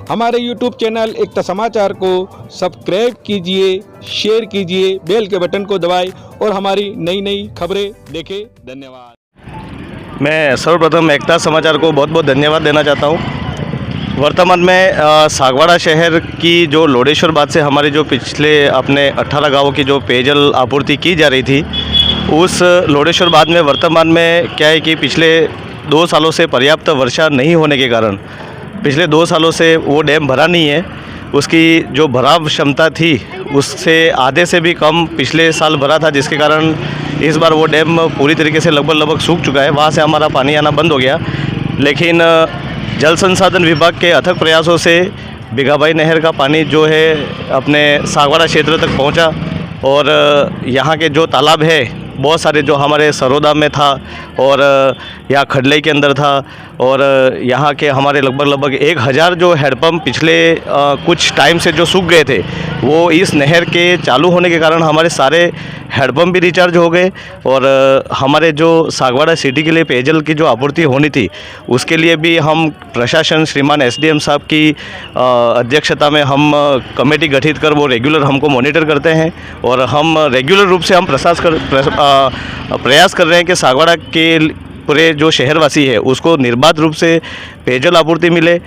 हमारे YouTube channel एकता समाचार को सब्सक्राइब कीजिए, शेयर कीजिए, बेल के बटन को दबाएं और हमारी नई नई खबरें देखें। धन्यवाद। मैं सर्वप्रथम एकता समाचार को बहुत बहुत धन्यवाद देना चाहता हूं। वर्तमान में सागवाड़ा शहर की जो लोडेश्वर बांध से हमारे जो पिछले अपने 18 गांवों की जो पेयजल आपूर्ति की जा रही थी, उस लोडेश्वर बांध में वर्तमान में क्या है कि पिछले 2 सालों से पर्याप्त वर्षा नहीं होने के कारण पिछले 2 सालों से वो डैम भरा नहीं है। उसकी जो भराव क्षमता थी उससे आधे से भी कम पिछले साल भरा था, जिसके कारण इस बार वो डैम पूरी तरीके से लगभग सूख चुका है। वहाँ से हमारा पानी आना बंद हो गया। लेकिन जल संसाधन विभाग के अथक प्रयासों से भिगाबाई नहर का पानी जो है अपने सागवाड़ा क्षेत्र तक पहुँचा और यहाँ के जो तालाब है बहुत सारे जो हमारे सरोदा में था और यहाँ खडलई के अंदर था और यहाँ के हमारे लगभग 1000 जो हैंडपम्प पिछले कुछ टाइम से जो सूख गए थे, वो इस नहर के चालू होने के कारण हमारे सारे हैंडपम्प भी रिचार्ज हो गए और हमारे जो सागवाड़ा सिटी के लिए पेयजल की जो आपूर्ति होनी थी उसके लिए भी हम प्रशासन श्रीमान SDM साहब की अध्यक्षता में हम कमेटी गठित कर वो रेगुलर हमको मॉनिटर करते हैं और हम रेगुलर रूप से हम प्रयास कर रहे हैं कि सागवाड़ा के पूरे जो शहरवासी है उसको निर्बाध रूप से पेयजल आपूर्ति मिले।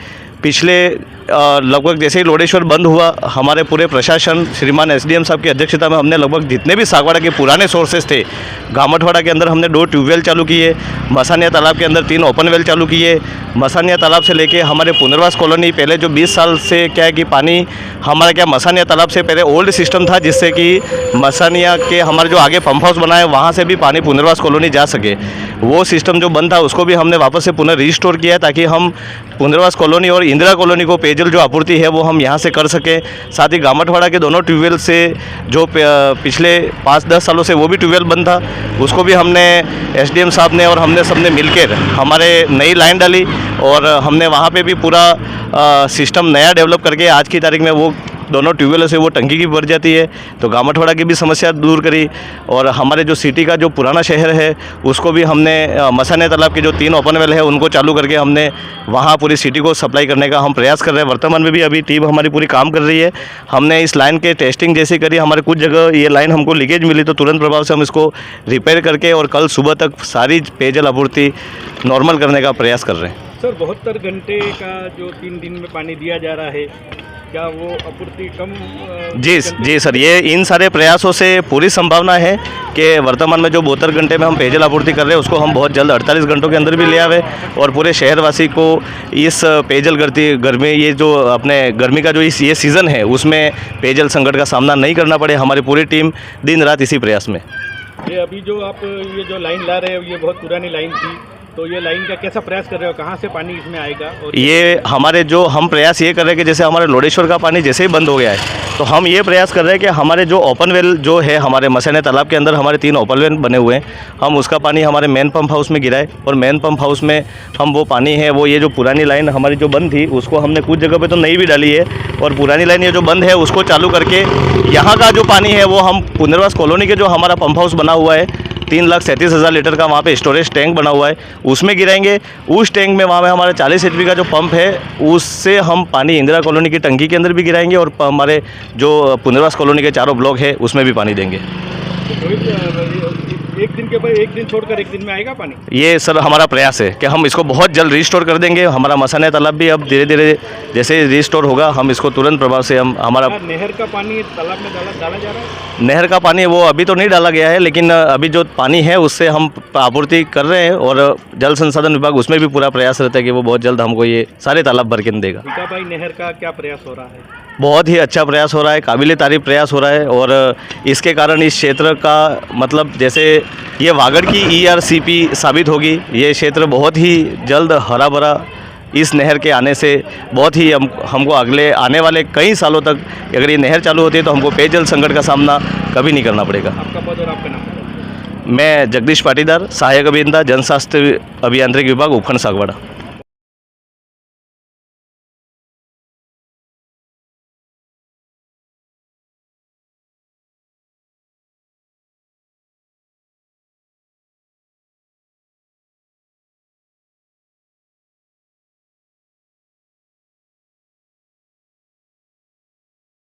पिछले लगभग जैसे ही लोडेश्वर बंद हुआ, हमारे पूरे प्रशासन श्रीमान SDM साहब की अध्यक्षता में हमने लगभग जितने भी सागवाड़ा के पुराने सोर्सेज थे, गामठवाड़ा के अंदर हमने 2 ट्यूबवेल चालू किए, मसानिया तालाब के अंदर 3 ओपन वेल चालू किए। मसानिया तालाब से लेके हमारे पुनर्वास कॉलोनी पहले जो 20 साल से क्या है कि पानी हमारा क्या मसानिया तालाब से पहले ओल्ड सिस्टम था, जिससे कि मसानिया के हमारे जो आगे पंप हाउस बनाए वहाँ से भी पानी पुनर्वास कॉलोनी जा सके। वो सिस्टम जो बंद था उसको भी हमने वापस से पुनः रिस्टोर किया है ताकि हम पुनर्वास कॉलोनी और इंदिरा कॉलोनी को पेयजल जो आपूर्ति है वो हम यहाँ से कर सकें। साथ ही गामठवाड़ा के दोनों ट्यूबवेल से जो पिछले 5-10 सालों से वो भी ट्यूबवेल बंद था, उसको भी हमने SDM साहब ने और हमने सबने मिलकर हमारे नई लाइन डाली और हमने वहाँ पे भी पूरा सिस्टम नया डेवलप करके आज की तारीख में वो दोनों ट्यूबवेलों से वो टंकी की भर जाती है। तो गामठवाड़ा की भी समस्या दूर करी और हमारे जो सिटी का जो पुराना शहर है उसको भी हमने मसानिया तालाब के जो 3 ओपन वेल है उनको चालू करके हमने वहाँ पूरी सिटी को सप्लाई करने का हम प्रयास कर रहे हैं। वर्तमान में भी अभी टीम हमारी पूरी काम कर रही है। हमने इस लाइन के टेस्टिंग जैसे करी, हमारे कुछ जगह ये लाइन हमको लीकेज मिली तो तुरंत प्रभाव से हम इसको रिपेयर करके और कल सुबह तक सारी पेयजल आपूर्ति नॉर्मल करने का प्रयास कर रहे हैं। सर 72 घंटे का जो 3 दिन में पानी दिया जा रहा है, क्या वो आपूर्ति कम? जी सर, ये इन सारे प्रयासों से पूरी संभावना है कि वर्तमान में जो 72 घंटे में हम पेयजल आपूर्ति कर रहे हैं उसको हम बहुत जल्द 48 घंटों के अंदर भी ले आवे और पूरे शहरवासी को इस पेयजल गर्मी ये जो अपने गर्मी का जो ये सीज़न है उसमें पेयजल संकट का सामना नहीं करना पड़े। हमारी पूरी टीम दिन रात इसी प्रयास में। ये अभी जो आप ये जो लाइन ला रहे हो ये बहुत पुरानी लाइन थी, तो ये लाइन का कैसा प्रयास कर रहे हो, कहाँ से पानी इसमें आएगा? और ये हमारे जो हम प्रयास ये कर रहे हैं कि जैसे हमारे लोडेश्वर का पानी जैसे ही बंद हो गया है तो हम ये प्रयास कर रहे हैं कि हमारे जो ओपन वेल जो है हमारे मसानिया तालाब के अंदर हमारे 3 ओपन वेल बने हुए हैं, हम उसका पानी हमारे मेन पंप हाउस में गिराए और मेन पंप हाउस में हम वो पानी है वो ये जो पुरानी लाइन हमारी जो बंद थी उसको हमने कुछ जगह पे तो नई भी डाली है और पुरानी लाइन ये जो बंद है उसको चालू करके यहाँ का जो पानी है वो हम पुनर्वास कॉलोनी के जो हमारा पंप हाउस बना हुआ है 3,37,000 लीटर का वहाँ पे स्टोरेज टैंक बना हुआ है उसमें गिराएंगे। उस टैंक में वहाँ में हमारे 40 HP का जो पंप है उससे हम पानी इंदिरा कॉलोनी की टंकी के अंदर भी गिराएंगे और हमारे जो पुनर्वास कॉलोनी के चारों ब्लॉक है उसमें भी पानी देंगे। एक दिन के बाद एक दिन छोड़कर एक दिन में आएगा पानी? ये सर हमारा प्रयास है कि हम इसको बहुत जल्द रिस्टोर कर देंगे। हमारा मसानिया तालाब भी अब धीरे धीरे जैसे रिस्टोर होगा हम इसको तुरंत प्रभाव से हम हमारा नहर का पानी तालाब में डाला जा रहा है? नहर का पानी वो अभी तो नहीं डाला गया है, लेकिन अभी जो पानी है उससे हम आपूर्ति कर रहे हैं और जल संसाधन विभाग उसमें भी पूरा प्रयास रहता है कि वो बहुत जल्द हमको ये सारे तालाब भर के देगा। भिगाबाई नहर का क्या प्रयास हो रहा है? बहुत ही अच्छा प्रयास हो रहा है, काबिले तारीफ प्रयास हो रहा है और इसके कारण इस क्षेत्र का मतलब जैसे ये वागड़ की ERCP साबित होगी। ये क्षेत्र बहुत ही जल्द हरा भरा इस नहर के आने से बहुत ही हमको अगले आने वाले कई सालों तक अगर ये नहर चालू होती है तो हमको पेयजल संकट का सामना कभी नहीं करना पड़ेगा। आपका पद और आपका नाम? मैं जगदीश पाटीदार, सहायक अभियंता जनस्वास्थ्य अभियांत्रिकी विभाग, उपखंड सागवाड़ा।